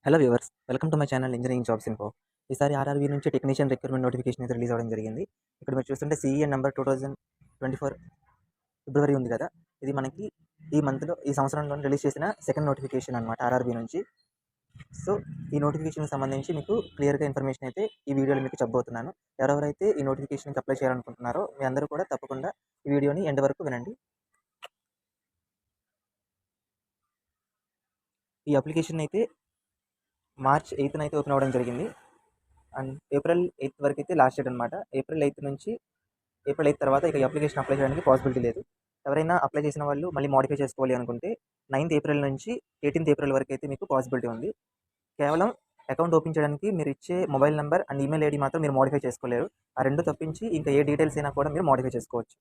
Hello viewers, welcome to my channel engineering jobs info. ఈసారి RRB నుంచి technician recruitment notification అయితే release అవ్వడం జరిగింది. ఇక్కడ మీరు చూస్తుంటే సీఈఎన్ నెంబర్ 2024 ఫిబ్రవరి ఉంది కదా, ఇది మనకి ఈ సంవత్సరంలో రిలీజ్ చేసిన సెకండ్ నోటిఫికేషన్ అనమాట ఆర్ఆర్బీ నుంచి. సో ఈ నోటిఫికేషన్కి సంబంధించి మీకు క్లియర్గా ఇన్ఫర్మేషన్ అయితే ఈ వీడియోలో మీకు చెప్పబోతున్నాను. ఎవరెవరైతే ఈ నోటిఫికేషన్కి అప్లై చేయాలనుకుంటున్నారో మీ అందరూ కూడా తప్పకుండా ఈ వీడియోని ఎండ్ వరకు వినండి. ఈ అప్లికేషన్ అయితే మార్చ్ 8న అయితే ఓపెన్ అవ్వడం జరిగింది. అండ్ ఏప్రిల్ 8 వరకు అయితే లాస్ట్ డేట్ అనమాట. ఏప్రిల్ 8 తర్వాత ఇక ఈ అప్లికేషన్ అప్లై చేయడానికి పాసిబిలిటీ లేదు. ఎవరైనా అప్లై చేసిన వాళ్ళు మళ్ళీ మోడిఫై చేసుకోవాలి అనుకుంటే 9th ఏప్రిల్ నుంచి 18th ఏప్రిల్ వరకు అయితే మీకు పాసిబిలిటీ ఉంది. కేవలం అకౌంట్ ఓపెన్ చేయడానికి మీరు ఇచ్చే mobile number and email ID మాత్రం మీరు మోడిఫై చేసుకోలేరు. ఆ రెండు తప్పించి ఇంకా ఏ డీటెయిల్స్ అయినా కూడా మీరు మోడిఫై చేసుకోవచ్చు.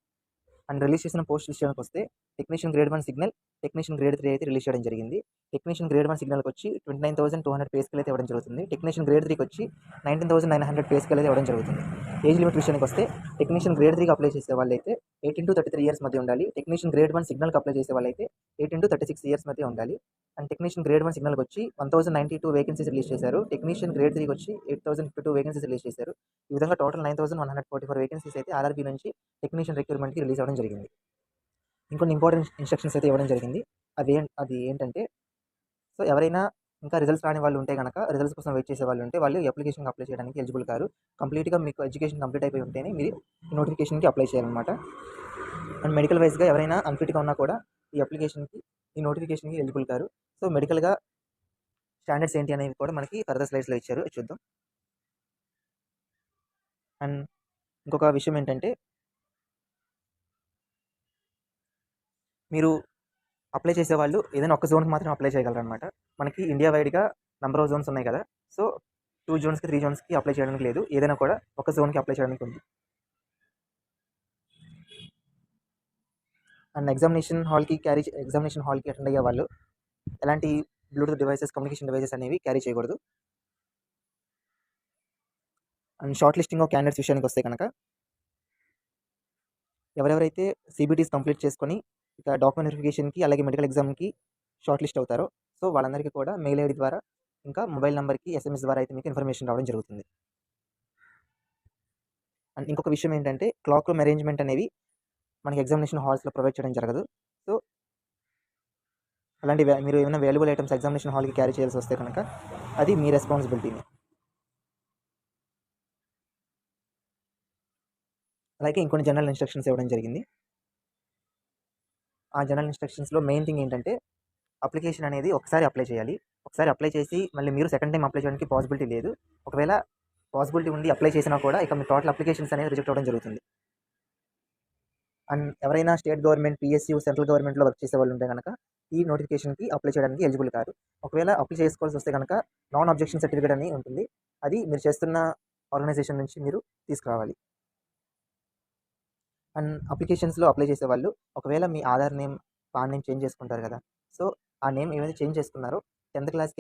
అండ్ రిలీజ్ చేసిన పోస్ట్ విషయానికి వస్తే technician grade 1 signal, technician grade 3 అయితే రిలీజ్ చేయడం జరిగింది. టెక్నీషియన్ గ్రేడ్ 1 సిగ్నల్కి వచ్చి 29,200 పే స్కేల్ అయితే ఇవ్వడం జరుగుతుంది. టెక్నీషియన్ గ్రేడ్ 3కి వచ్చి 19,900 పే స్కేల్ అయితే ఇవ్వడం జరుగుతుంది. ఏజ్ లిమిట్ విషయానికి వస్తే టెక్నీషియన్ గ్రేడ్ 3కి అప్లై చేసే వాళ్ళైతే 18 to 33 ఇయర్స్ మధ్య ఉండాలి. టెక్నీషియన్ గ్రేడ్ 1 సిగ్నల్కి అప్లై చేసే వాళ్ళైతే 18 to 36 ఇయర్స్ మధ్య ఉండాలి. అండ్ టెక్నీషియన్ గ్రేడ్ 1 సిగ్నల్కి వచ్చి 1092 వేకెన్సీస్ రిలీజ్ చేశారు. టెక్నీషియన్ గ్రేడ్ 3కి వచ్చి 8,052 వేకెన్సీస్ రిలీజ్ చేశారు. ఈ విధంగా టోటల్ 9,144 వేకెన్సీస్ అయితే ఆర్ఆర్బీ నుంచి టెక్నీషియన్ రిక్రూట్మెంట్కి రిలీజ్ అవ్వడం జరిగింది. ఇంకొన్ని ఇంపార్టెంట్ ఇన్స్ట్రక్షన్స్ అయితే ఇవ్వడం జరిగింది. అది ఏంటంటే, సో ఎవరైనా ఇంకా రిజల్ట్స్ రాని వాళ్ళు ఉంటే కనుక, రిజల్ట్స్ కోసం వెయిట్ చేసే వాళ్ళు ఉంటే వాళ్ళు ఈ అప్లికేషన్కి అప్లై చేయడానికి ఎలిజిబుల్ కారు. కంప్లీట్గా మీకు ఎడ్యుకేషన్ కంప్లీట్ అయిపోయి ఉంటేనే మీరు ఈ నోటిఫికేషన్కి అప్లై చేయాలన్నమాట. అండ్ మెడికల్ వైజ్గా ఎవరైనా అన్ఫిట్గా ఉన్నా కూడా ఈ నోటిఫికేషన్కి ఎలిజిబుల్ కారు. సో మెడికల్గా స్టాండర్డ్స్ ఏంటి అనేవి కూడా మనకి ఫర్దర్ స్లైడ్స్లో ఇచ్చారు, చూద్దాం. అండ్ ఇంకొక విషయం ఏంటంటే, మీరు అప్లై చేసేవాళ్ళు ఏదైనా ఒక జోన్కి మాత్రం అప్లై చేయగలరు అనమాట. మనకి ఇండియా వైడ్గా నెంబర్ ఆఫ్ జోన్స్ ఉన్నాయి కదా, సో 2 జోన్స్కి 3 జోన్స్కి అప్లై చేయడానికి లేదు. ఏదైనా కూడా ఒక జోన్కి అప్లై చేయడానికి ఉంది. అండ్ ఎగ్జామినేషన్ హాల్కి అటెండ్ అయ్యే వాళ్ళు ఎలాంటి బ్లూటూత్ డివైసెస్, కమ్యూనికేషన్ డివైసెస్ అనేవి క్యారీ చేయకూడదు. And short listing of candidates విషయానికి వస్తే కనుక, ఎవరెవరైతే సిబిటీస్ కంప్లీట్ చేసుకొని ఇక డాక్యుమెంట్ వెరిఫికేషన్కి అలాగే మెడికల్ ఎగ్జామ్కి షార్ట్ లిస్ట్ అవుతారో, సో వాళ్ళందరికీ కూడా మెయిల్ ఐడి ద్వారా ఇంకా మొబైల్ నెంబర్కి SMS ద్వారా అయితే మీకు ఇన్ఫర్మేషన్ రావడం జరుగుతుంది. అండ్ ఇంకొక విషయం ఏంటంటే, క్లాక్ రూమ్ అరేంజ్మెంట్ అనేవి మనకి ఎగ్జామినేషన్ హాల్స్లో ప్రొవైడ్ చేయడం జరగదు. సో అలాంటి మీరు ఏమైనా వాల్యుబుల్ ఐటమ్స్ ఎగ్జామినేషన్ హాల్కి క్యారీ చేయాల్సి వస్తే కనుక అది మీ రెస్పాన్సిబిలిటీని. అలాగే ఇంకొన్ని జనరల్ ఇన్స్ట్రక్షన్స్ ఇవ్వడం జరిగింది. ఆ జనరల్ ఇన్స్ట్రక్షన్స్లో మెయిన్ థింగ్ ఏంటంటే, అప్లికేషన్ అనేది ఒకసారి అప్లై చేయాలి. ఒకసారి అప్లై చేసి మళ్ళీ మీరు సెకండ్ టైం అప్లై చేయడానికి పాసిబిలిటీ లేదు. ఒకవేళ పాసిబిలిటీ ఉండి అప్లై చేసినా కూడా ఇక మీ టోటల్ అప్లికేషన్స్ అనేది రిజెక్ట్ అవ్వడం జరుగుతుంది. అండ్ ఎవరైనా స్టేట్ గవర్నమెంట్, PSU, సెంట్రల్ గవర్నమెంట్లో వర్క్ చేసే వాళ్ళు ఉంటే కనుక ఈ నోటిఫికేషన్కి అప్లై చేయడానికి ఎలిజిబుల్ కాదు. ఒకవేళ అప్లై చేసుకోవాల్సి వస్తే కనుక నాన్ అబ్జెక్షన్ సర్టిఫికేట్ అని ఉంటుంది. అది మీరు చేస్తున్న ఆర్గనైజేషన్ నుంచి మీరు తీసుకురావాలి. అండ్ అప్లికేషన్స్లో అప్లై చేసేవాళ్ళు ఒకవేళ మీ Aadhaar name, PAN name change చేసుకుంటారు కదా, సో ఆ నేమ్ ఏమైతే చేంజ్ చేసుకున్నారో 10th క్లాస్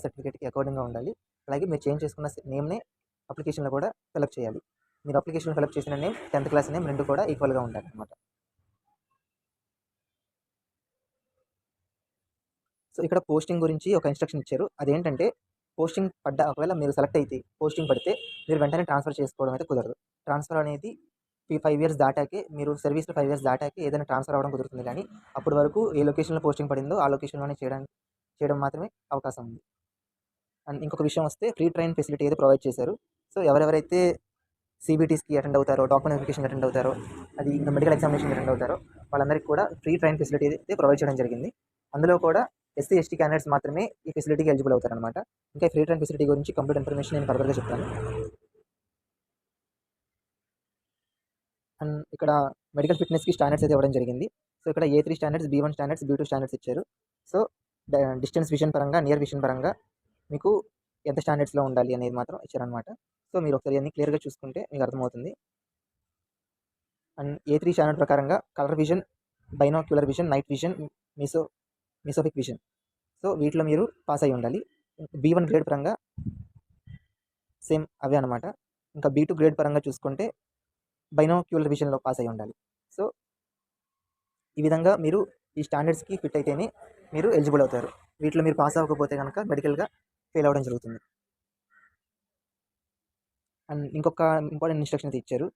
సర్టిఫికేట్కి అకార్డింగ్గా ఉండాలి. అలాగే మీరు చేంజ్ చేసుకున్న నేమ్నే అప్లికేషన్లో కూడా ఫిలప్ చేయాలి. మీరు అప్లికేషన్లో ఫిలప్ చేసిన నేమ్, 10th క్లాస్ నేమ్ రెండు కూడా ఈక్వల్గా ఉండాలి అనమాట. సో ఇక్కడ పోస్టింగ్ గురించి ఒక ఇన్స్ట్రక్షన్ ఇచ్చారు. అదేంటంటే, ఒకవేళ మీరు సెలెక్ట్ అయితే పోస్టింగ్ పడితే మీరు వెంటనే ట్రాన్స్ఫర్ చేసుకోవడం అయితే కుదరదు. ట్రాన్స్ఫర్ అనేది 5 ఇయర్స్ దాటాకే, మీరు సర్వీస్లో 5 ఇయర్స్ దాటాకే ఏదైనా ట్రాన్స్ఫర్ అవ్వడం కుదురుతుంది. కానీ అప్పటి వరకు ఏ లొకేషన్లో పోస్టింగ్ పడిందో ఆ లొకేషన్లోనే చేయడం మాత్రమే అవకాశం ఉంది. అండ్ ఇంకొక విషయం వస్తే, ఫ్రీ ట్రైన్ ఫెసిలిటీ అయితే ప్రొవైడ్ చేశారు. సో ఎవరెవరైతే CBTస్కి అటెండ్ అవుతారో, డాక్యుమెంట్ వెరిఫికేషన్ అటెండ్ అవుతారో, అది ఇంకా మెడికల్ ఎగ్జామినేషన్ అటెండ్ అవుతారో వాళ్ళందరికీ కూడా ఫ్రీ ట్రైన్ ఫెసిలిటీ అయితే ప్రొవైడ్ చేయడం జరిగింది. అందులో కూడా SC, ST క్యాండిడేట్స్ మాత్రమే ఈ ఫెసిలిటీకి ఎలిజిబుల్ అవుతారనమాట. ఇంకా ఫ్రీ ట్రైన్ ఫెసిలిటీ గురించి కంప్లీట్ ఇన్ఫర్మేషన్ నేను ఫర్దర్గా చెప్తాను. అండ్ ఇక్కడ మెడికల్ ఫిట్నెస్కి స్టాండర్డ్స్ అయితే ఇవ్వడం జరిగింది. సో ఇక్కడ A3 standards, B1 standards, B2 standards ఇచ్చారు. సో డిస్టెన్స్ విజన్ పరంగా, నియర్ విజన్ పరంగా మీకు ఎంత స్టాండర్డ్స్లో ఉండాలి అనేది మాత్రం ఇచ్చారనమాట. సో మీరు ఒకసారి అన్ని క్లియర్గా చూసుకుంటే మీకు అర్థమవుతుంది. అండ్ A3 స్టాండర్డ్ ప్రకారంగా colour vision, binocular vision, night vision, mesopic vision, so వీటిలో మీరు పాస్ అయి ఉండాలి. B1 గ్రేడ్ పరంగా సేమ్ అవే అనమాట. ఇంకా B2 గ్రేడ్ పరంగా చూసుకుంటే బైనాక్యులర్ విజన్లో పాస్ అయి ఉండాలి. సో ఈ విధంగా మీరు ఈ స్టాండర్డ్స్కి ఫిట్ అయితేనే మీరు ఎలిజిబుల్ అవుతారు. వీటిలో మీరు పాస్ అవ్వకపోతే కనుక మెడికల్గా ఫెయిల్ అవ్వడం జరుగుతుంది. అండ్ ఇంకొక ఇంపార్టెంట్ ఇన్స్ట్రక్షన్ అయితే ఇచ్చారు.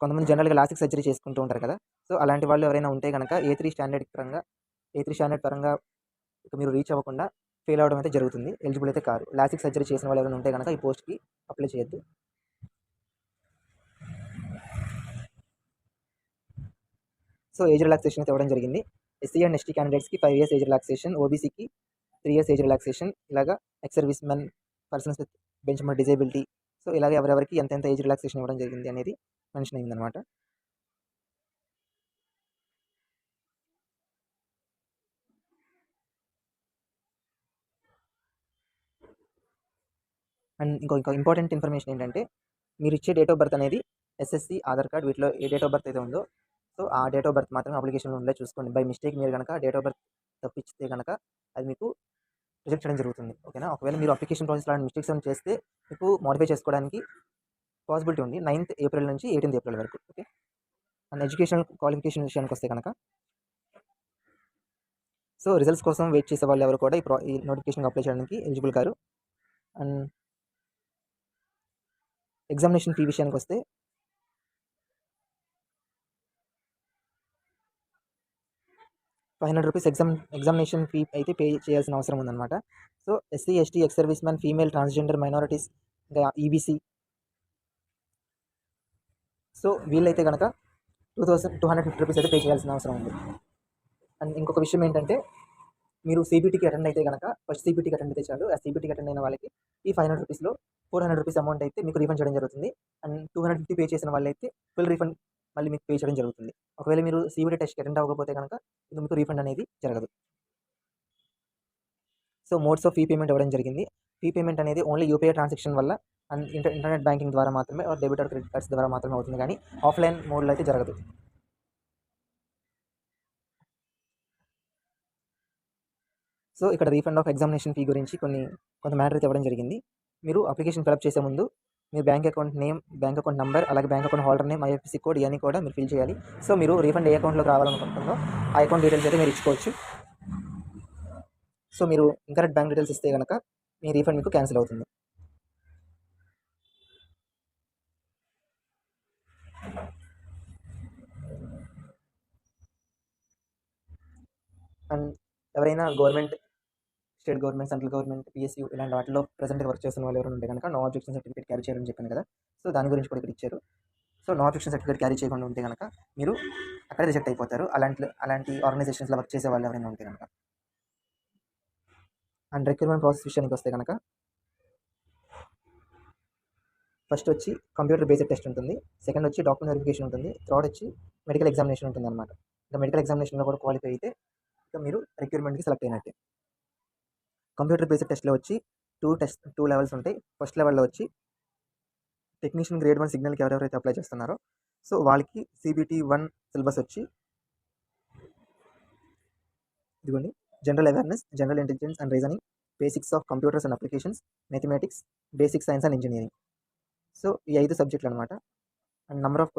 కొంతమంది జనరల్గా లాసిక్ సర్జరీ చేసుకుంటూ ఉంటారు కదా. సో అలాంటి వాళ్ళు ఎవరైనా ఉంటే కనుక ఏ3 స్టాండర్డ్ పరంగా ఇక మీరు రీచ్ అవ్వకుండా ఫెయిల్ అవ్వడం అయితే జరుగుతుంది. ఎలిజిబుల్ అయితే కారు. లాసిక్ సర్జరీ చేసిన వాళ్ళు ఎవరైనా ఉంటే కనుక ఈ పోస్ట్కి అప్లై చేయొద్దు. సో ఏజ్ రిలాక్సేషన్ అయితే ఇవ్వడం జరిగింది. ఎస్సీ అండ్ ఎస్టీ క్యాండిడేట్స్కి 5 years ఏజ్ రిలాక్సేషన్, ఓబీసీకి 3 years ఏజ్ రిలాక్సేషన్, ఇలాగా ex servicemen, persons with benchmark disability, so ఇలాగ ఎవరెవరికి ఎంతెంత ఏజ్ రిలాక్సేషన్ ఇవ్వడం జరిగింది అనేది మెన్షన్ అయిందనమాట. అండ్ ఇంకో ఇంపార్టెంట్ ఇన్ఫర్మేషన్ ఏంటంటే, మీరు ఇచ్చే డేట్ ఆఫ్ బర్త్ అనేది ఎస్ఎస్సి, ఆధార్ కార్డ్ వీటిలో ఏ డేట్ ఆఫ్ బర్త్ అయితే ఉందో సో ఆ డేట్ ఆఫ్ బర్త్ మాత్రమే అప్లికేషన్లో ఉండే చూసుకోండి. బై మిస్టేక్ మీరు కనుక డేట్ ఆఫ్ బర్త్ తప్పిస్తే కనుక అది మీకు రిజెక్ట్ చేయడం జరుగుతుంది. ఓకేనా. ఒకవేళ మీరు అప్లికేషన్ ప్రాసెస్లో మిస్టేక్స్ ఏమైనా చేస్తే మీకు మోడిఫై చేసుకోవడానికి పాసిబిలిటీ ఉంది 9th April నుంచి 18th April వరకు. ఓకే. అండ్ ఎడ్యుకేషనల్ క్వాలిఫికేషన్ విషయానికి వస్తే కనుక సో రిజల్ట్స్ కోసం వెయిట్ చేసే వాళ్ళు ఎవరు కూడా ఈ నోటిఫికేషన్కి అప్లై చేయడానికి eligible car. And examination fee విషయానికి వస్తే ₹500 ఎగ్జామినేషన్ ఫీ అయితే పే చేయాల్సిన అవసరం ఉందన్నమాట. So SC, ST, ex service man, female, transgender, minorities, ఇంకా ఈబీసీ, సో వీళ్ళైతే కనుక ₹2,250 అయితే పే చేయాల్సిన అవసరం ఉంది. అండ్ ఇంకొక విషయం ఏంటంటే, మీరు సిబిటీకి అటెండ్ అయితే కనుక ఫస్ట్ సిబిటీకి అటెండ్ అయితే చాలు. ఆ సిబిటీకి అటెండ్ అయిన వాళ్ళకి ఈ ₹500లో ₹400 అమౌంట్ అయితే మీకు రీఫండ్ చేయడం జరుగుతుంది. అండ్ 250 పే చేసిన వాళ్ళైతే ఫుల్ రీఫండ్ మళ్ళీ మీకు పే చేయడం జరుగుతుంది. ఒకవేళ మీరు సిబిటీ టెస్ట్కి అటెండ్ అవ్వకపోతే కనుక మీకు రీఫండ్ అనేది జరగదు. So modes of fee payment ఇవ్వడం జరిగింది. ఫీ పేమెంట్ అనేది ఓన్లీ యూపీఐ ట్రాన్సాక్షన్ వల్ల అండ్ ఇంటర్నెట్ బ్యాంకింగ్ ద్వారా మాత్రమే, డెబిట్ ఆర్ క్రెడిట్ కార్డ్స్ ద్వారా మాత్రమే అవుతుంది, కానీ ఆఫ్లైన్ మోడ్లో అయితే జరగదు. సో ఇక్కడ రీఫండ్ ఆఫ్ ఎగ్జామినేషన్ ఫీ గురించి కొంత మ్యాటర్ అయితే ఇవ్వడం జరిగింది. మీరు అప్లికేషన్ ఫిలప్ చేసే ముందు మీ bank account name, bank account number, అలాగే bank account holder name, IFSC code ఇవన్నీ కూడా మీరు ఫిల్ చేయాలి. సో మీరు రీఫండ్ ఏ అకౌంట్లోకి రావాలనుకుంటుందో ఆ అకౌంట్ డీటెయిల్స్ అయితే మీరు ఇచ్చుకోవచ్చు. సో మీరు ఇంకరెక్ట్ బ్యాంక్ డీటెయిల్స్ ఇస్తే కనుక మీ రీఫండ్ మీకు క్యాన్సిల్ అవుతుంది. అండ్ ఎవరైనా government, state government, central government, PSU ఇలాంటి వాటిలో ప్రెసెంట్గా వర్క్ చేస్తున్న వాళ్ళు ఎవరైనా ఉంటే కనుక నో ఆబ్జెక్షన్ సర్టిఫికేట్ క్యారీ చేయాలని చెప్పాను కదా. సో దాని గురించి కూడా ఇక్కడ ఇచ్చారు. So no objection certificate carry చేయకుండా ఉంటే కనుక మీరు అక్కడే రిజెక్ట్ అయిపోతారు, అలాంటి ఆర్గనైజేషన్స్లో వర్క్ చేసే వాళ్ళు ఎవరైనా ఉంటే కనుక. అండ్ రిక్రూట్మెంట్ ప్రాసెస్ విషయానికి వస్తే కనుక ఫస్ట్ వచ్చి కంప్యూటర్ బేస్డ్ టెస్ట్ ఉంటుంది, సెకండ్ వచ్చి డాక్యుమెంట్ వెరిఫికేషన్ ఉంటుంది, థర్డ్ వచ్చి మెడికల్ ఎగ్జామినేషన్ ఉంటుంది అనమాట. ఇంకా మెడికల్ ఎగ్జామినేషన్లో కూడా క్వాలిఫై అయితే ఇక మీరు రిక్రూట్మెంట్కి సెలెక్ట్ అయినట్టే. కంప్యూటర్ బేస్డ్ టెస్ట్లో వచ్చి టూ లెవెల్స్ ఉంటాయి. ఫస్ట్ లెవెల్లో వచ్చి టెక్నీషియన్ గ్రేడ్ 1 సిగ్నల్కి ఎవరెవరైతే అప్లై చేస్తున్నారో సో వాళ్ళకి CBT 1 సిలబస్ వచ్చి ఇదిగోండి: general awareness, general intelligence and reasoning, basics of computers and applications, mathematics, basic science and engineering. So ఈ 5 సబ్జెక్టులు అనమాట. అండ్ నెంబర్ ఆఫ్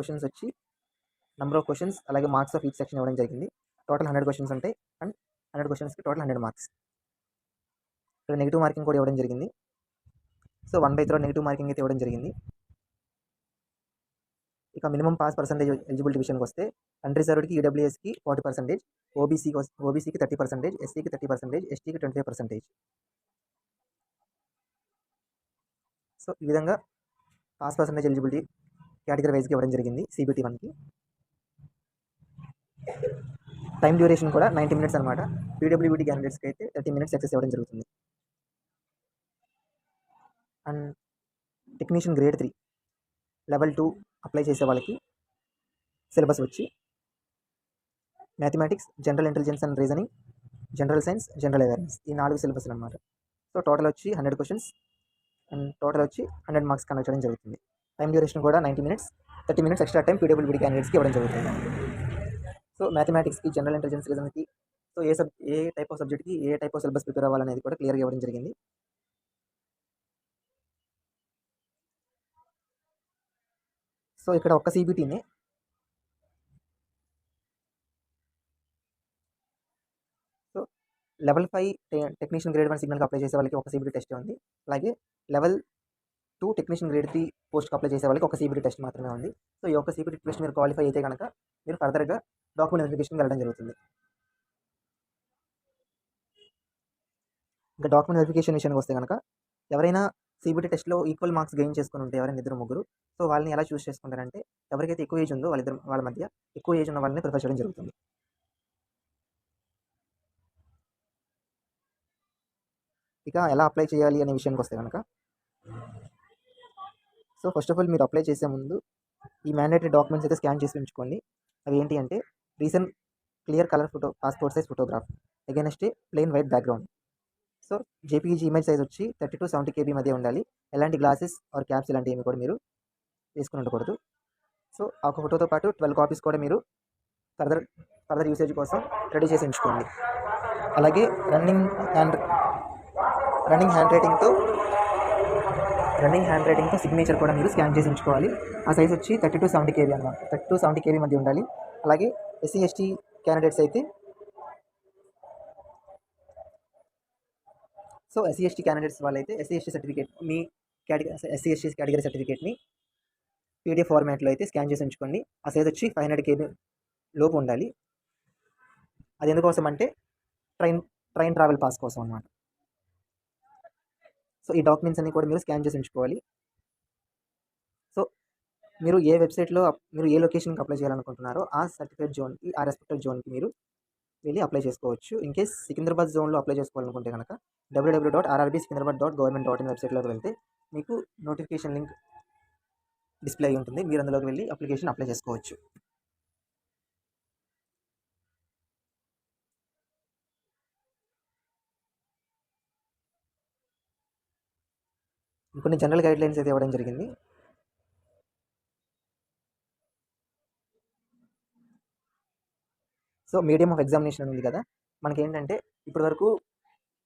క్వశ్చన్స్ అలాగే మార్క్స్ ఆఫ్ ఈచ్ సెక్షన్ ఇవ్వడం జరిగింది. టోటల్ 100 క్వశ్చన్స్ ఉంటాయి. అండ్ 100 క్వశ్చన్స్కి టోటల్ 100 మార్క్స్. ఇక్కడ నెగిటివ్ మార్కింగ్ కూడా ఇవ్వడం జరిగింది. సో 1/3 నెగిటివ్ మార్కింగ్ అయితే ఇవ్వడం జరిగింది. ఇక మినిమం పాస్ పర్సెంటేజ్ ఎలిజిబిలిటీ విషయానికి వస్తే అన్రిజర్వ్డ్కి, ఈడబ్ల్యూఎస్కి 40%, ఓబీసీకి 30%, ఎస్సీకి 30%, ఎస్టీకి 25%. సో ఈ విధంగా పాస్ పర్సెంటేజ్ ఎలిజిబిలిటీ కేటగిరీ వైజ్కి ఇవ్వడం జరిగింది CBT 1కి. టైం డ్యూరేషన్ కూడా 90 minutes అనమాట. పీడబ్ల్యూబీటీ క్యాండిడేట్స్కి అయితే 30 minutes ఎక్సెస్ ఇవ్వడం జరుగుతుంది. And technician grade 3 level 2 apply చేసే వాళ్ళకి సిలబస్ వచ్చి mathematics, general intelligence and reasoning, general science, general awareness, ఈ 4 సిలబస్లు అనమాట. సో టోటల్ వచ్చి 100 క్వశ్చన్స్ అండ్ టోటల్ వచ్చి 100 మార్క్స్ కండక్ట్ చేయడం జరుగుతుంది. టైం డ్యూరేషన్ కూడా 90 minutes, 30 minutes ఎక్స్ట్రా టైం పీడబ్ల్యూబీటీ క్యాండిడేట్స్కి ఇవ్వడం జరుగుతుంది. సో మ్యాథమెటిక్స్కి, జనరల్ ఇంటెలిజెన్స్, రీజనింగ్కి సో ఏ టైప్ ఆఫ్ సబ్జెక్ట్కి ఏ టైప్ ఆఫ్ సిలబస్ ప్రిపేర్ అవ్వాలనేది కూడా క్లియర్గా ఇవ్వడం జరిగింది. సో ఇక్కడ ఒక్క CBTనే సో లెవెల్ 5 టెక్నీషియన్ గ్రేడ్ 1 సిగ్నల్కి అప్లై చేసే వాళ్ళకి ఒక సిబిటి టెస్ట్ ఉంది. అలాగే లెవెల్ 2 టెక్నీషియన్ గ్రేడ్ 3 పోస్ట్కి అప్లై చేసే వాళ్ళకి ఒక సిబిటి టెస్ట్ మాత్రమే ఉంది. సో ఈ యొక్క సిబిటి టెస్ట్ మీరు క్వాలిఫై అయితే కనుక మీరు ఫర్దర్గా డాక్యుమెంట్ వెరిఫికేషన్కి వెళ్ళడం జరుగుతుంది. ఇంకా డాక్యుమెంట్ వెరిఫికేషన్ విషయానికి వస్తే కనుక ఎవరైనా సిబిటి టెస్ట్లో ఈక్వల్ మార్క్స్ గెయిన్ చేసుకుని ఉంటే ఎవరైనా 2-3, సో వాళ్ళని ఎలా చూస్ చేసుకుంటారంటే ఎవరికైతే ఎక్కువ ఏజ్ ఉందో వాళ్ళ మధ్య ఎక్కువ ఏజ్ ఉన్న వాళ్ళని ప్రిఫర్ చేయడం జరుగుతుంది. ఇక ఎలా అప్లై చేయాలి అనే విషయానికి వస్తే కనుక సో ఫస్ట్ ఆఫ్ ఆల్ మీరు అప్లై చేసే ముందు ఈ మ్యాండేటరీ డాక్యుమెంట్స్ అయితే స్కాన్ చేసి ఉంచుకోండి. అవి ఏంటి అంటే recent clear colour photo, passport size photograph, against plain white background. So JPG image size వచ్చి 30 to 70 KB మధ్య ఉండాలి. ఎలాంటి గ్లాసెస్ ఆర్ క్యాప్స్ ఇలాంటివి ఏమి కూడా మీరు వేసుకుని ఉండకూడదు. సో ఆ ఫోటోతో పాటు 12 కాపీస్ కూడా మీరు ఫర్దర్ యూసేజ్ కోసం రెడీ చేసి ఉంచుకోండి. అలాగే రన్నింగ్ హ్యాండ్ రైటింగ్తో సిగ్నేచర్ కూడా మీరు స్కాన్ చేసి ఉంచుకోవాలి. ఆ సైజ్ వచ్చి 30 to 70 KB అన్నమాట. 30 to 70 KB మధ్య ఉండాలి. అలాగే SC/ST క్యాండిడేట్స్ అయితే సో SC/ST క్యాండిడేట్స్ వాళ్ళైతే SC/ST సర్టిఫికేట్ మీ SC/ST కేటగిరీ సర్టిఫికేట్ని PDF ఫార్మాట్లో అయితే స్కాన్ చేసి ఉంచుకోండి. ఆ సైజ్ వచ్చి 500 KB లోపు ఉండాలి. అది ఎందుకోసం అంటే ట్రైన్ ట్రావెల్ పాస్ కోసం అన్నమాట. సో ఈ డాక్యుమెంట్స్ అన్ని కూడా మీరు స్కాన్ చేసి ఉంచుకోవాలి. సో మీరు ఏ వెబ్సైట్లో మీరు ఏ లొకేషన్కి అప్లై చేయాలనుకుంటున్నారో ఆ సర్టిఫికేట్ జోన్కి, ఆ రెస్పెక్టెడ్ జోన్కి మీరు వెళ్ళి అప్లై చేసుకోవచ్చు. ఇన్ కేస్ సికింద్రాబాద్ జోన్లో అప్లై చేసుకోవాలనుకుంటే కనుక www.rrbsikindrabad.government.in వెబ్సైట్లోకి వెళ్తే మీకు నోటిఫికేషన్ లింక్ డిస్ప్లే అయి ఉంటుంది. మీరు అందులోకి వెళ్ళి అప్లికేషన్ అప్లై చేసుకోవచ్చు. కొన్ని జనరల్ గైడ్లైన్స్ అయితే ఇవ్వడం జరిగింది. సో మీడియం ఆఫ్ ఎగ్జామినేషన్ ఉంది కదా, మనకి ఏంటంటే ఇప్పటి వరకు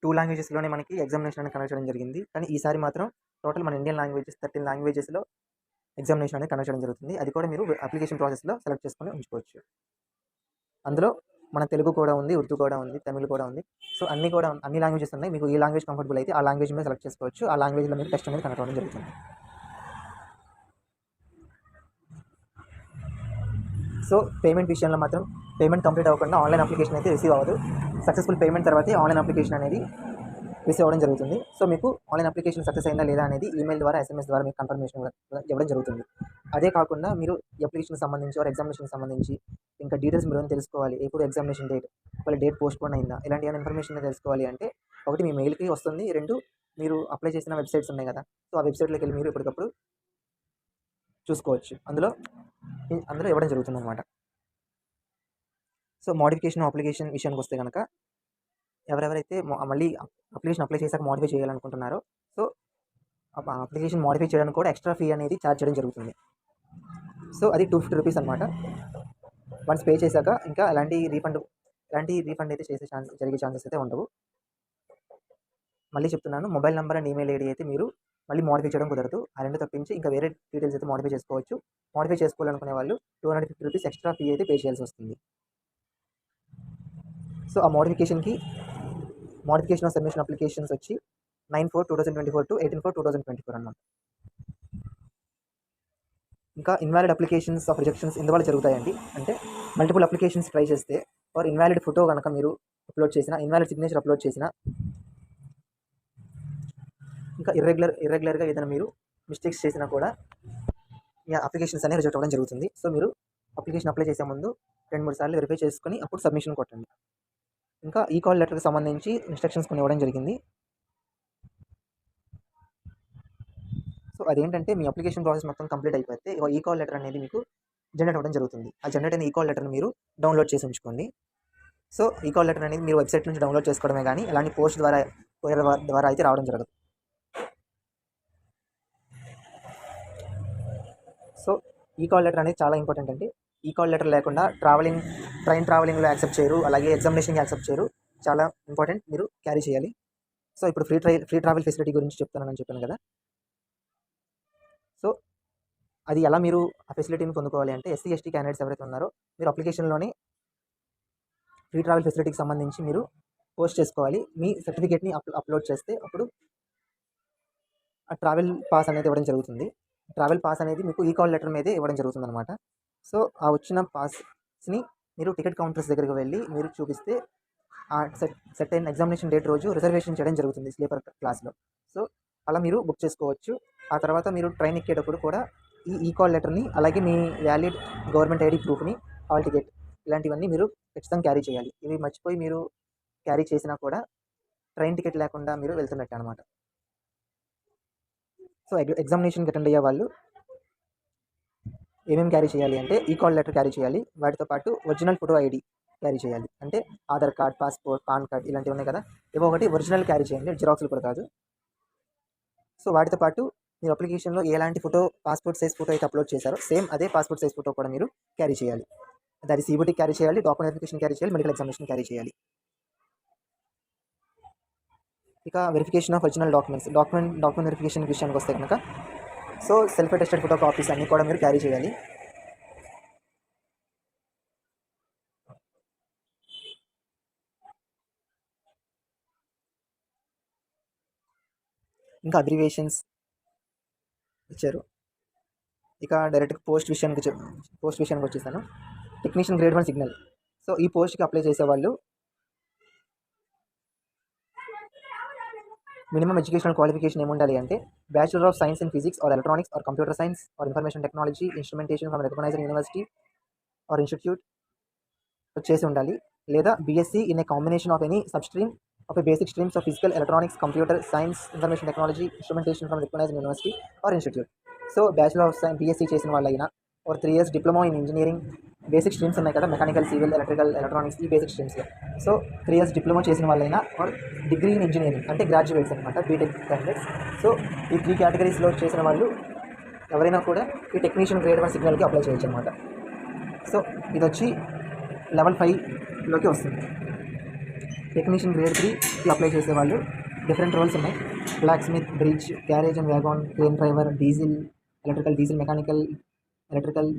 2 లాంగ్వేజెస్లోనే మనకి ఎగ్జామినేషన్ అనేది కండక్ట్ చేయడం జరిగింది. కానీ ఈసారి మాత్రం టోటల్ మన ఇండియన్ లాంగ్వేజెస్ 13 లాంగ్వేజెస్లో ఎగ్జామినేషన్ అనేది కండక్ట్ చేయడం జరుగుతుంది. అది కూడా మీరు అప్లికేషన్ ప్రాసెస్లో సెలెక్ట్ చేసుకొని ఉంచుకోవచ్చు. అందులో మన తెలుగు కూడా ఉంది, ఉర్దూ కూడా ఉంది, తమిళ్ కూడా ఉంది. సో అన్ని లాంగ్వేజెస్ ఉన్నాయి. మీకు ఏ లాంగ్వేజ్ కంఫర్టబుల్ అయితే ఆ లాంగ్వేజ్ మీద సెలెక్ట్ చేసుకోవచ్చు. ఆ లాంగ్వేజ్లో మీరు టెస్ట్ అనేది కండక్ట్ అవ్వడం జరుగుతుంది. సో పేమెంట్ విషయంలో మాత్రం పేమెంట్ కంప్లీట్ అవ్వకుండా ఆన్లైన్ అప్లికేషన్ అయితే రిసీవ్ అవ్వదు. సక్సెస్ఫుల్ పేమెంట్ తర్వాతే ఆన్లైన్ అప్లికేషన్ అనేది రిసీవ్ అవ్వడం జరుగుతుంది. సో మీకు ఆన్లైన్ అప్లికేషన్ సక్సెస్ అయిందా లేదా అనేది ఈమెయిల్ ద్వారా, SMS ద్వారా మీకు కన్ఫర్మేషన్ ఇవ్వడం జరుగుతుంది. అదే కాకుండా మీరు అప్లికేషన్కి సంబంధించి ఆర్ ఎగ్జామినేషన్కి సంబంధించి ఇంకా డీటెయిల్స్ మీరు తెలుసుకోవాలి. ఎప్పుడు ఎగ్జామినేషన్ డేట్, వాళ్ళ డేట్ పోస్ట్పోన్ అయిందా, ఇలాంటి ఏమైనా ఇన్ఫర్మేషన్ తెలుసుకోవాలి అంటే ఒకటి మీ మెయిల్కి వస్తుంది, 2 మీరు అప్లై చేసిన వెబ్సైట్స్ ఉన్నాయి కదా, సో ఆ వెబ్సైట్లోకి వెళ్ళి మీరు ఎప్పటికప్పుడు చూసుకోవచ్చు. అందులో ఇవ్వడం జరుగుతుంది అన్నమాట. సో మోడిఫికేషన్ అప్లికేషన్ విషయానికి వస్తే కనుక ఎవరెవరైతే మళ్ళీ అప్లికేషన్ అప్లై చేశాక మోడిఫై చేయాలనుకుంటున్నారో సో అప్లికేషన్ మోడిఫై చేయడానికి కూడా ఎక్స్ట్రా ఫీ అనేది ఛార్జ్ చేయడం జరుగుతుంది. సో అది 250 రూపీస్ అనమాట. వన్స్ పే చేశాక ఇంకా ఎలాంటి రీఫండ్ అయితే జరిగే ఛాన్సెస్ అయితే ఉండవు. మళ్ళీ చెప్తున్నాను, mobile number and email ID అయితే మీరు మళ్ళీ మోడిఫై చేయడం కుదరదు. ఆ 2 తప్పించి ఇంకా వేరే డీటెయిల్స్ అయితే మోడిఫై చేసుకోవచ్చు. మోడిఫై చేసుకోవాలనుకునే వాళ్ళు 250 రూపీస్ ఎక్స్ట్రా ఫీ అయితే పే చేయాల్సి వస్తుంది. సో ఆ మోడిఫికేషన్ ఆఫ్ సబ్మిషన్ అప్లికేషన్స్ వచ్చి 9/4/2024 to 18/4/2024 అన్నమాట. ఇంకా ఇన్వాలిడ్ అప్లికేషన్స్ ఆఫ్ రిజెక్షన్స్ ఎందువల్ల జరుగుతాయండి అంటే మల్టిపుల్ అప్లికేషన్స్ ట్రై చేస్తే ఆర్ ఇన్వాలిడ్ ఫోటో కనుక మీరు అప్లోడ్ చేసినా, ఇన్వాలిడ్ సిగ్నేచర్ అప్లోడ్ చేసినా, ఇంకా ఇర్రెగ్యులర్గా ఏదైనా మీరు మిస్టేక్స్ చేసినా కూడా మీ అప్లికేషన్స్ అనేవి రిజెక్ట్ అవ్వడం జరుగుతుంది. సో మీరు అప్లికేషన్ అప్లై చేసే ముందు 2-3 సార్లు వెరిఫై చేసుకొని అప్పుడు సబ్మిషన్ కొట్టండి. ఇంకా ఈ కాల్ లెటర్కి సంబంధించి ఇన్స్ట్రక్షన్స్ కొన్ని ఇవ్వడం జరిగింది. సో అదేంటంటే మీ అప్లికేషన్ ప్రాసెస్ మొత్తం కంప్లీట్ అయిపోతే ఈ కాల్ లెటర్ అనేది మీకు జనరేట్ అవ్వడం జరుగుతుంది. ఆ జనరేట్ అయిన ఈ కాల్ లెటర్ని మీరు డౌన్లోడ్ చేసి ఉంచుకోండి. సో ఈ కాల్ లెటర్ అనేది మీరు వెబ్సైట్ నుంచి డౌన్లోడ్ చేసుకోవడమే కానీ ఎలాంటి పోస్ట్ ద్వారా అయితే రావడం జరగదు. సో ఈ కాల్ లెటర్ అనేది చాలా ఇంపార్టెంట్ అండి. ఈ కాల్ లెటర్ లేకుండా ట్రైన్ ట్రావెలింగ్లో యాక్సెప్ట్ చేయరు, అలాగే ఎగ్జామినేషన్కి యాక్సెప్ట్ చేయరు. చాలా ఇంపార్టెంట్, మీరు క్యారీ చేయాలి. సో ఇప్పుడు ఫ్రీ ట్రావెల్ ఫెసిలిటీ గురించి చెప్తానని చెప్పాను కదా. సో అది ఎలా మీరు ఆ ఫెసిలిటీని పొందుకోవాలి అంటే SC/ST క్యాండిడేట్స్ ఎవరైతే ఉన్నారో మీరు అప్లికేషన్లోనే ఫ్రీ ట్రావెల్ ఫెసిలిటీకి సంబంధించి మీరు పోస్ట్ చేసుకోవాలి. మీ సర్టిఫికేట్ని అప్లోడ్ చేస్తే అప్పుడు ఆ ట్రావెల్ పాస్ అనేది ఇవ్వడం జరుగుతుంది. ట్రావెల్ పాస్ అనేది మీకు ఈ కాల్ లెటర్ మీదే ఇవ్వడం జరుగుతుందనమాట. సో ఆ వచ్చిన పాస్ని మీరు టికెట్ కౌంటర్స్ దగ్గరికి వెళ్ళి మీరు చూపిస్తే ఆ సెర్టైన్ ఎగ్జామినేషన్ డేట్ రోజు రిజర్వేషన్ చేయడం జరుగుతుంది స్లీపర్ క్లాస్లో. సో అలా మీరు బుక్ చేసుకోవచ్చు. ఆ తర్వాత మీరు ట్రైన్ ఎక్కేటప్పుడు కూడా ఈ కాల్ లెటర్ని అలాగే మీ వ్యాలిడ్ గవర్నమెంట్ ఐడి ప్రూఫ్ని, హాల్ టికెట్ ఇలాంటివన్నీ మీరు ఖచ్చితంగా క్యారీ చేయాలి. ఇవి మర్చిపోయి మీరు క్యారీ చేసినా కూడా ట్రైన్ టికెట్ లేకుండా మీరు వెళ్తున్నట్టు అనమాట. సో ఎగ్జామినేషన్కి అటెండ్ అయ్యే వాళ్ళు ఏమేమి క్యారీ చేయాలి అంటే ఈ కాల్ లెటర్ క్యారీ చేయాలి. వాటితో పాటు ఒరిజినల్ ఫోటో ఐడి క్యారీ చేయాలి. అంటే Aadhaar card, passport, pan card ఇలాంటివి ఉన్నాయి కదా, ఏవో ఒకటి ఒరిజినల్ క్యారీ చేయండి, జిరాక్స్లు కూడా కాదు. సో వాటితో పాటు మీరు అప్లికేషన్లో ఎలాంటి ఫోటో, పాస్పోర్ట్ సైజ్ ఫోటో అయితే అప్లోడ్ చేశారో సేమ్ అదే పాస్పోర్ట్ సైజ్ ఫోటో కూడా మీరు క్యారీ చేయాలి. అది CBT క్యారీ చేయాలి, డాక్యుమెంట్ వెరిఫికేషన్ క్యారీ చేయాలి, మెడికల్ ఎగ్జామినేషన్ క్యారీ చేయాలి. ఇక verification of original document verification విషయానికి వస్తే కనుక so self attested photo copies అన్నీ కూడా మీరు క్యారీ చేయాలి. ఇంకా అబ్రివేషన్స్ ఇచ్చారు. ఇక డైరెక్ట్ పోస్ట్ విషయానికి వచ్చేసాను. Technician grade 1 signal. సో ఈ పోస్ట్కి అప్లై చేసేవాళ్ళు మినిమం ఎడ్యుకేషనల్ క్వాలిఫికేషన్ ఏముండాలి అంటే bachelor of science in physics or electronics or computer science or information technology instrumentation from recognised university or institute చేసి ఉండాలి. లేదా BSc in a combination of any sub stream of a basic streams of physical, electronics, computer science, information technology, instrumentation from recognised university or institute. So bachelor of science BSc చేసిన వాళ్ళైనా or 3 years diploma in engineering basic streams ఉన్నాయి కదా, mechanical, civil, electrical, electronics ఈ basic స్ట్రీమ్స్లో. So 3 years diploma చేసిన వాళ్ళైనా are degree in engineering అంటే graduates అనమాట, BTech candidates. So ఈ 3 కేటగిరీస్లో చేసిన వాళ్ళు ఎవరైనా కూడా ఈ టెక్నీషియన్ గ్రేడ్ 1 సిగ్నల్కి అప్లై చేయొచ్చు అనమాట. సో ఇది వచ్చి లెవెల్ 5లోకి వస్తుంది. టెక్నీషియన్ గ్రేడ్ 3కి అప్లై చేసేవాళ్ళు డిఫరెంట్ రోల్స్ ఉన్నాయి. Blacksmith, bridge, garage and wagon, crane driver, diesel, diesel mechanical, electrical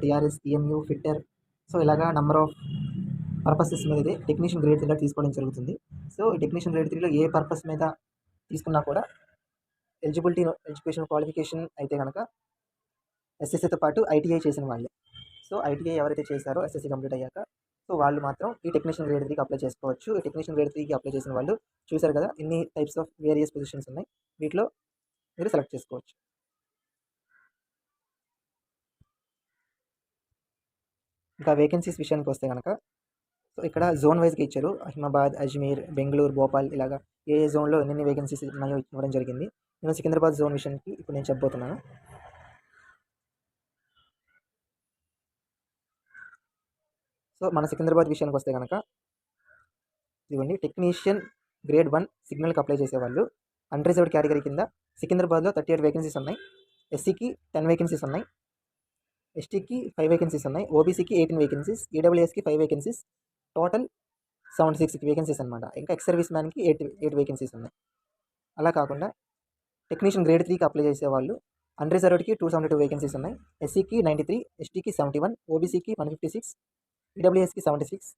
TRS, EMU, fitter. So ఇలాగా నెంబర్ ఆఫ్ పర్పసెస్ మీద ఇదే టెక్నీషియన్ గ్రేడ్ 3 తీసుకోవడం జరుగుతుంది. సో ఈ టెక్నీషియన్ గ్రేడ్ 3లో ఏ పర్పస్ మీద తీసుకున్నా కూడా ఎడ్యుకేషన్ క్వాలిఫికేషన్ అయితే కనుక SSCతో పాటు ITI చేసిన వాళ్ళే. సో ITI ఎవరైతే చేశారో SSC కంప్లీట్ అయ్యాక సో వాళ్ళు మాత్రం ఈ టెక్నీషియన్ గ్రేడ్ 3కి అప్లై చేసుకోవచ్చు. ఈ టెక్నీషియన్ గ్రేడ్ 3కి అప్లై చేసిన వాళ్ళు చూశారు కదా ఇన్ని టైప్స్ ఆఫ్ వేరియస్ పొజిషన్స్ ఉన్నాయి, వీటిలో మీరు సెలెక్ట్ చేసుకోవచ్చు. ఇంకా వేకెన్సీస్ విషయానికి వస్తే కనుక సో ఇక్కడ జోన్ వైజ్గా ఇచ్చారు. అహ్మదాబాద్, అజ్మీర్, బెంగళూరు, భోపాల్ ఇలాగా ఏ జోన్లో ఎన్ని వేకెన్సీస్ ఉన్నాయో ఇవ్వడం జరిగింది. నేను సికింద్రాబాద్ జోన్ విషయానికి ఇప్పుడు నేను చెప్పబోతున్నాను. సో మన సికింద్రాబాద్ విషయానికి వస్తే కనుక ఇవ్వండి, టెక్నీషియన్ గ్రేడ్ 1 సిగ్నల్కి అప్లై చేసేవాళ్ళు అన్రిజర్వ్డ్ కేటగిరీ కింద సికింద్రాబాద్లో 38 వేకెన్సీస్ ఉన్నాయి. SCకి 10 వేకెన్సీస్ ఉన్నాయి, STకి 5 వేకెన్సీస్ ఉన్నాయి, OBCకి 18 వేకెన్సీస్, EWSకి 5 వేకెన్సీస్, టోటల్ 76 వేకెన్సీస్ అనమాట. ఇంకా ఎక్స్ సర్వీస్ మ్యాన్కి 8 వేకెన్సీస్ ఉన్నాయి. అలా కాకుండా టెక్నీషియన్ గ్రేడ్ 3కి అప్లై చేసేవాళ్ళు అన్రిజర్వ్డ్కి 272 వేకెన్సీస్ ఉన్నాయి, SCకి 93, STకి 71, OBCకి 156, EWSకి 76,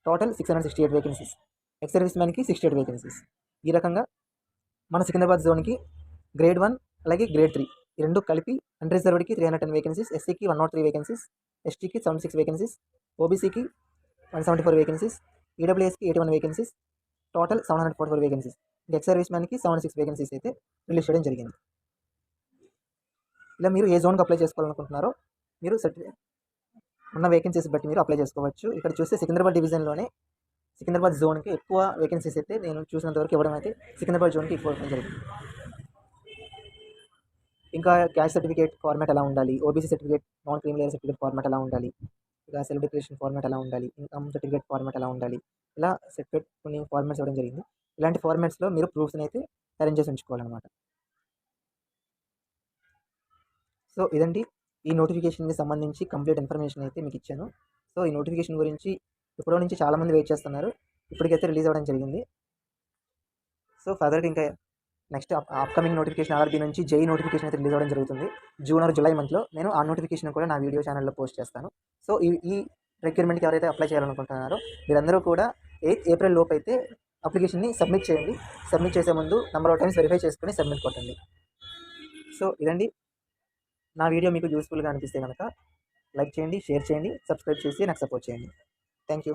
టోటల్ 668 వేకెన్సీస్, ఎక్స్ సర్వీస్ మ్యాన్కి 68 వేకెన్సీస్. ఈ రకంగా మన సికింద్రాబాద్ జోన్కి గ్రేడ్ 1 అలాగే గ్రేడ్ 3 ఈ రెండు కలిపి అన్రిజర్వ్డ్కి 310 వేకెన్సీస్, SCకి 103 వేకెన్సీస్, STకి 76 వేకెన్సీస్, OBCకి 174 వేకెన్సీస్, EWSకి 81 vacancies, total 744 vacancies. Ex service మ్యాన్కి 76 వేకెన్సీస్ అయితే రిలీజ్ చేయడం జరిగింది. ఇలా మీరు ఏ జోన్కి అప్లై చేసుకోవాలనుకుంటున్నారో మీరు ఉన్న వేకెన్సీస్ బట్టి మీరు అప్లై చేసుకోవచ్చు. ఇక్కడ చూస్తే సికింద్రాబాద్ డివిజన్లోనే సికింద్రాబాద్ జోన్కి ఎక్కువ వేకెన్సీస్ అయితే నేను చూసినంతవరకు ఇవ్వడం అయితే సికింద్రాబాద్ జోన్కి ఎక్కువ ఇవ్వడం జరిగింది. ఇంకా క్యాస్ట్ సర్టిఫికేట్ ఫార్మాట్ ఎలా ఉండాలి, OBC certificate, non creamy layer certificate format ఎలా ఉండాలి, ఇలా సెల్ఫ్ డిక్లరేషన్ ఫార్మాట్ ఎలా ఉండాలి, ఇన్కమ్ సర్టిఫికేట్ ఫార్మాట్ ఎలా ఉండాలి, ఇలా సెపరేట్ కొన్ని ఫార్మాట్స్ ఇవ్వడం జరిగింది. ఇలాంటి ఫార్మాట్స్లో మీరు ప్రూఫ్స్ని అయితే అరేంజ్ చేసి ఉంచుకోవాలన్నమాట. సో ఇదండి ఈ నోటిఫికేషన్కి సంబంధించి కంప్లీట్ ఇన్ఫర్మేషన్ అయితే మీకు ఇచ్చాను. సో ఈ నోటిఫికేషన్ గురించి ఎప్పుడో నుంచి చాలామంది వెయిట్ చేస్తున్నారు, ఇప్పటికైతే రిలీజ్ అవ్వడం జరిగింది. సో ఫర్దర్గా ఇంకా నెక్స్ట్ అప్కమింగ్ నోటిఫికేషన్ RRB నుంచి JEE నోటిఫికేషన్ అయితే రిలీజ్ అవ్వడం జరుగుతుంది జూన్ ఆర్ జూలై మంత్లో. నేను ఆ నోటిఫికేషన్ కూడా నా వీడియో ఛానల్లో పోస్ట్ చేస్తాను. సో ఈ రిక్వైర్మెంట్కి ఎవరైతే అప్లై చేయాలనుకుంటున్నారో మీరందరూ కూడా 8 ఏప్రిల్ లోపు అయితే అప్లికేషన్ని సబ్మిట్ చేయండి. సబ్మిట్ చేసే ముందు నెంబర్ ఆఫ్ టైమ్స్ వెరిఫై చేసుకొని సబ్మిట్ కొట్టండి. సో ఇదండి, నా వీడియో మీకు యూస్ఫుల్గా అనిపిస్తే కనుక లైక్ చేయండి, షేర్ చేయండి, సబ్స్క్రైబ్ చేసి నాకు సపోర్ట్ చేయండి. Thank you.